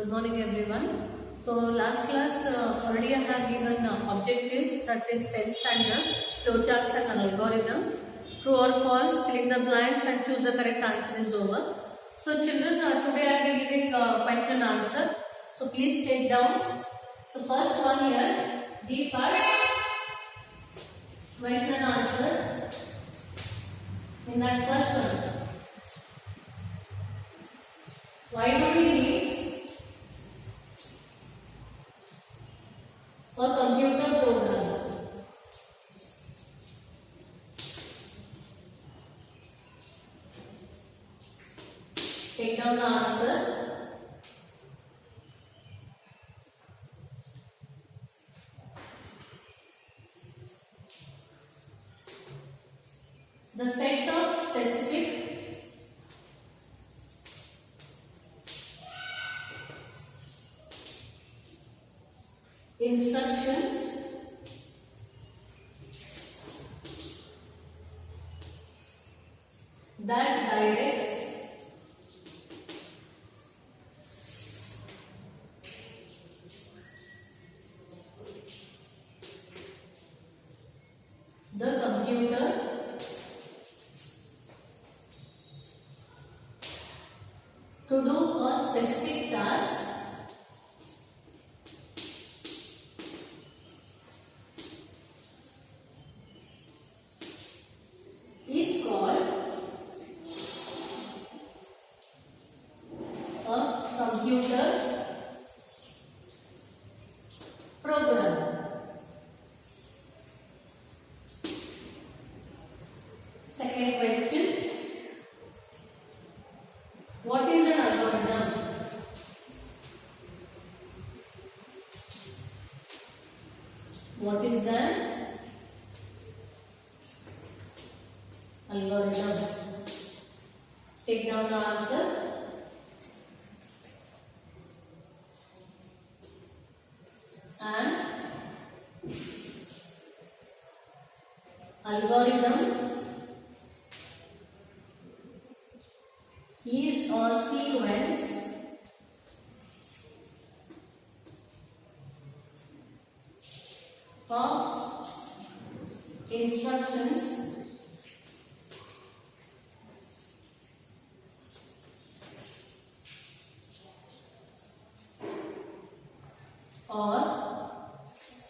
Good morning everyone. So last class already I have given objectives, that is 10th standard, flowcharts and algorithm. True or false, filling the blanks and choose the correct answer is over. So children, today I will be giving question and answer. So please take down. So first one here, the first question and answer. In that first one, why do we need a computer program? Take down the answer. The set of specific instructions that directs the computer to do a specific task is called a computer program. Second question. What is an algorithm? What is an algorithm? Take down the answer. And algorithm is a sequence of instructions or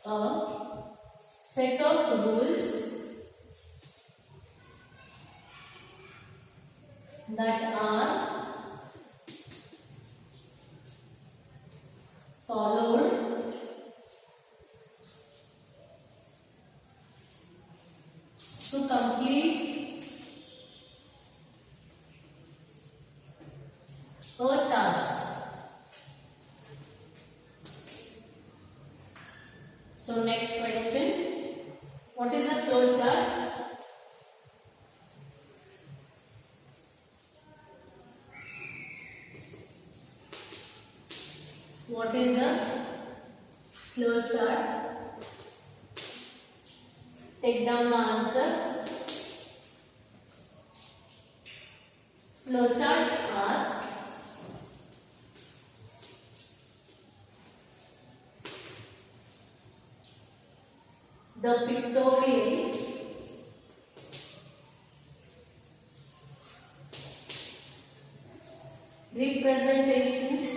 a set of rules that are followed to complete a task. So next question, what is a flowchart? What is a flowchart? Take down the answer. Flowcharts are the pictorial representations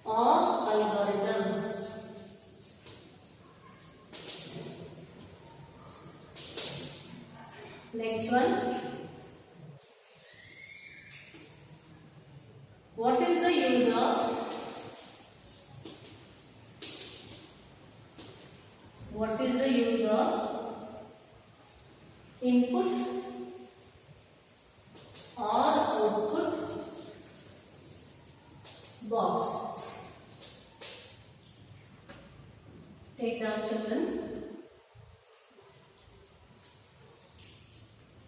of algorithms. Next one. What is the use of input or output box? Take down, children.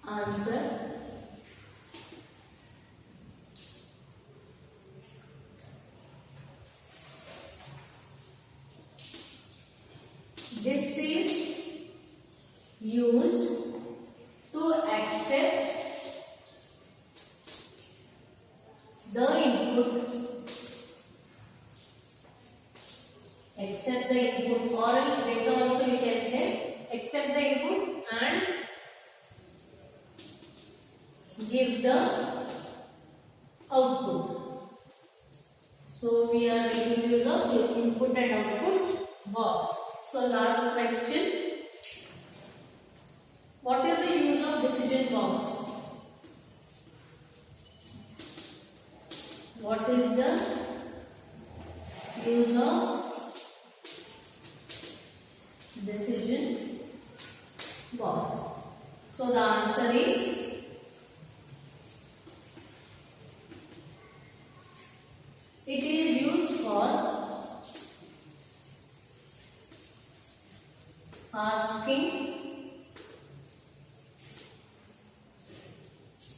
Answer. This is used accept the input, accept the input, or else later also you can say accept the input and give the output. So we are making use of input and output box. So last question, what is the use of decision box? What is the use of decision box? So the answer is it is used for asking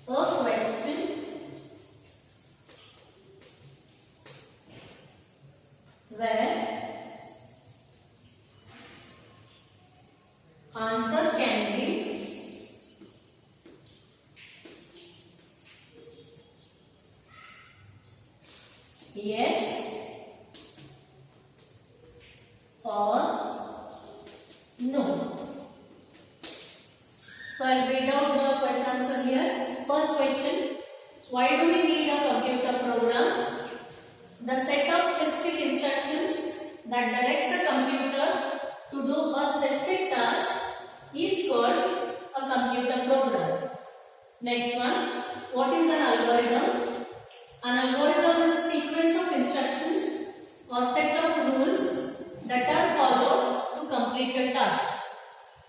a question where answer can be yes or no. So I'll read out the question answer here. First question, why do we need a computer program? The set of specific instructions that directs the computer to do a specific task is called a computer program. Next one, what is an algorithm? An algorithm is a sequence of instructions or set of rules that are followed to complete a task.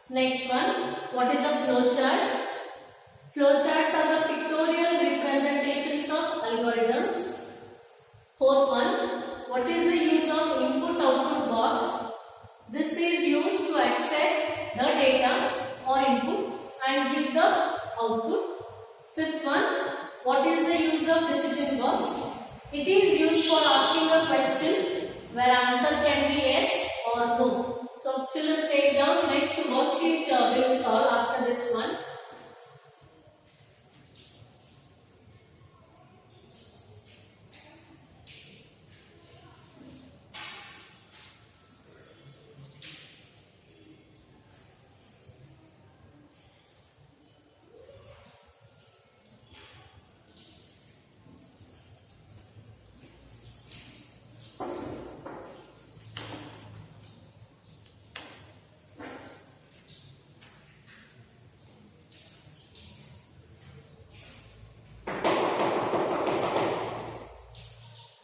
Next one, what is a flowchart? Flowcharts are the pictorial representations of algorithms. Fourth one, what is the use of input-output box? This is used to accept the data or input and give the output. Fifth one, what is the use of decision box? It is used for asking a question where answer can be yes or no. So children, take down next worksheet we will solve after this one.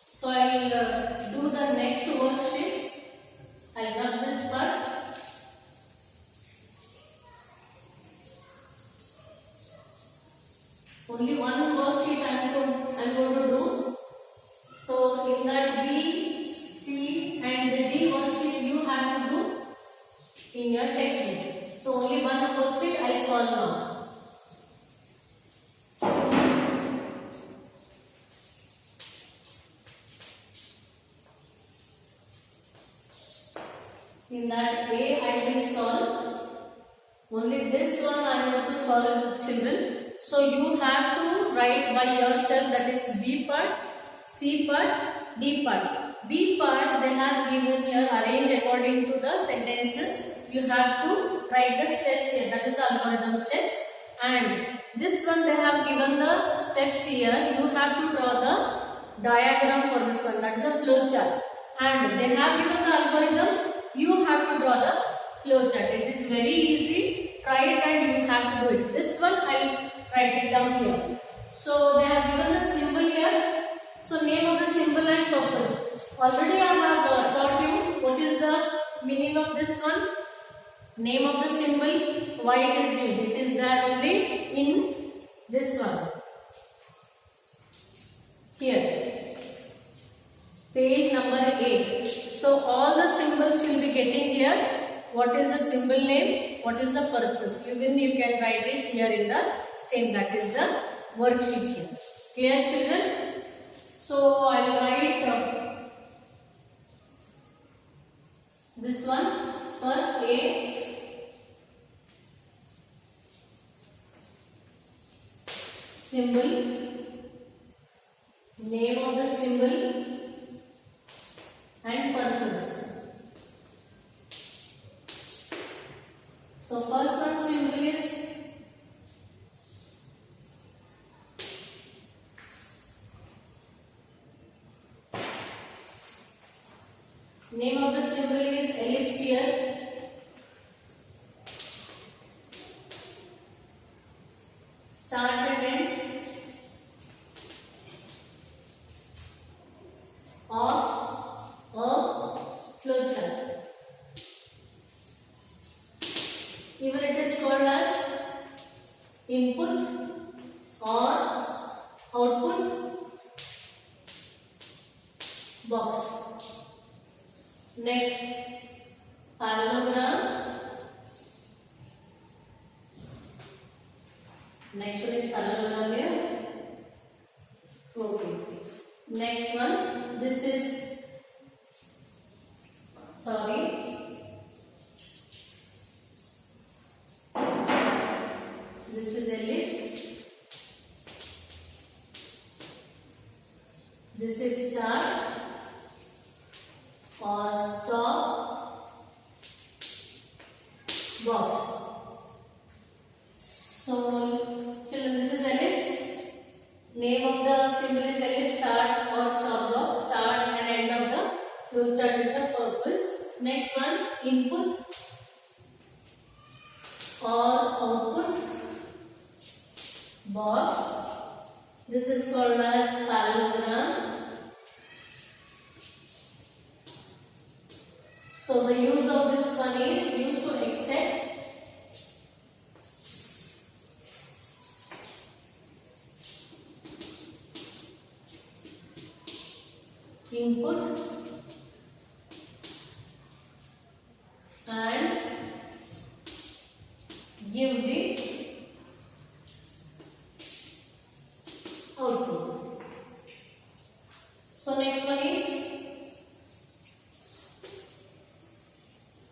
So I'll do the next worksheet. I'll rub this part. Only one worksheet I'm going to do. So in that B, C and D worksheet you have to do in your textbook. So only one worksheet I solve now. In that way I will solve. Only this one I have to solve, children. So you have to write by yourself, that is B part, C part, D part. B part they have given here arranged according to the sentences. You have to write the steps here, that is the algorithm steps. And this one they have given the steps here. You have to draw the diagram for this one, that is a flow chart. And they have given the algorithm. You have to draw the flow chart. It is very easy. Try it and you have to do it. This one I will write it down here. So they have given the symbol here. So name of the symbol and purpose. Already I have taught you what is the meaning of this one. Name of the symbol, why it is used. It is there only in this one. Here. Page number 8. So all the symbols you will be getting here. What is the symbol name? What is the purpose? Even you can write it here in the same, that is the worksheet here. Clear, children? So I will write this one. First A, symbol, name of the symbol and purpose. So first one symbol is name of the symbol is ellipse here. Start and end of a flowchart. Even it is called as input or output box. Next, parallelogram. Next one is parallelogram here. Okay. Next one, this is this is ellipse. This is start or stop box. So children, this is ellipse. Name of the symbol is ellipse. Start or stop box. Start and end of the flowchart is the purpose. Next one, input or output box. This is called as parallelogram. So the use of this one is used to accept input and give the output. So next one is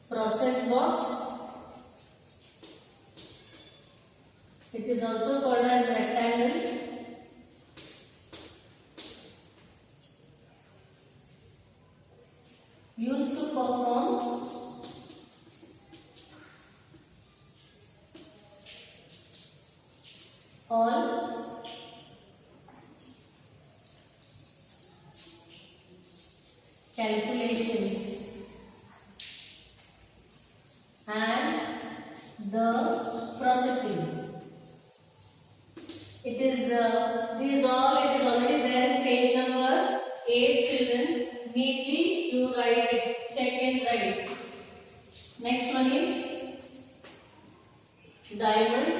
process box. It is also called as rectangle. Used to perform all calculations and the processing. It is these all it is already there in page number 8. Children, neatly you write it, check and write. Next one is diamond.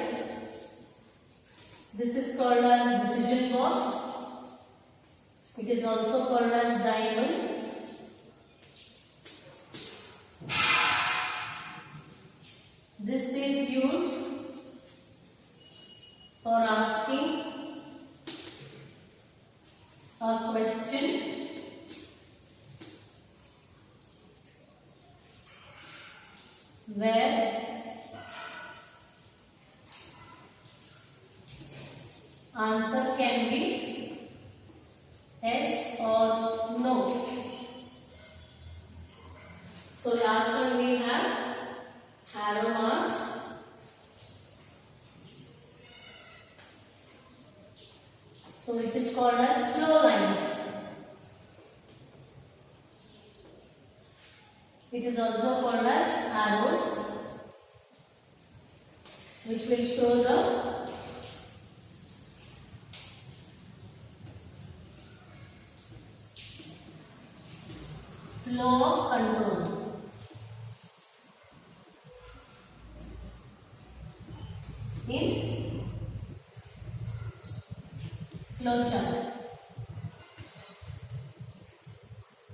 This is called as decision box. It is also called as diamond. This is used for asking a question where answer can be yes or no. So last one we have arrow marks. So it is called as flow lines. It is also called as arrows, which will show the flow of control. In flowchart.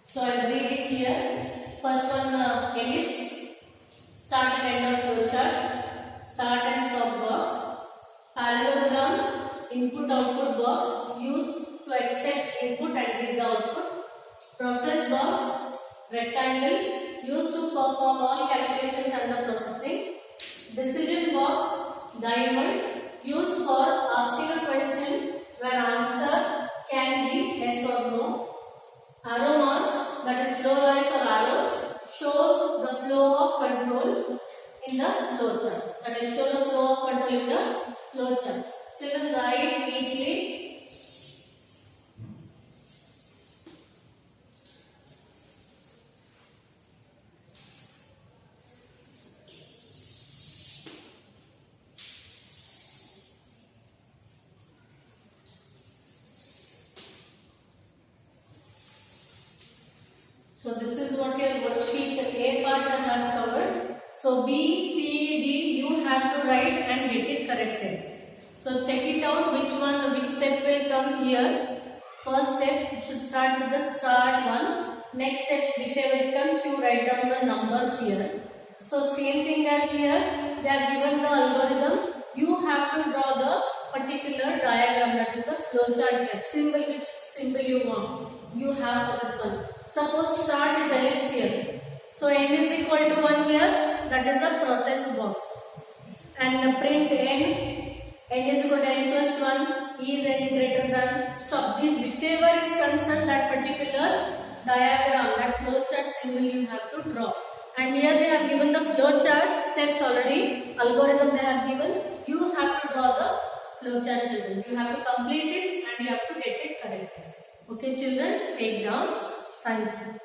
So I will read it here. First one, ellipse, start and end of flowchart, start and stop box. Parallelogram, input output box, used to accept input and read the output. Process box, rectangle, used to perform all calculations and the processing. Decision box, diamond, used for asking a question the flow of control in the flow chart. That is, show the flow of control in the flow chart. Children, write neatly. So this is what your worksheet A part I have covered. So B, C, D you have to write and get it corrected. So check it out which step will come here. First step, you should start with the start one. Next step, whichever it comes, you write down the numbers here. So same thing as here, they have given the algorithm. You have to draw the particular diagram, that is the flowchart here. Symbol, which symbol you want. You have for this one. Suppose start is ellipse here. So n is equal to 1 here, that is the process box. And the print n is equal to n plus 1, is n greater than, stop. This whichever is concerned, that particular diagram, that flowchart symbol you have to draw. And here they have given the flowchart steps already, algorithm they have given. You have to draw the flowchart, children. You have to complete it and you have to get it corrected. Okay children, take down. Thank you.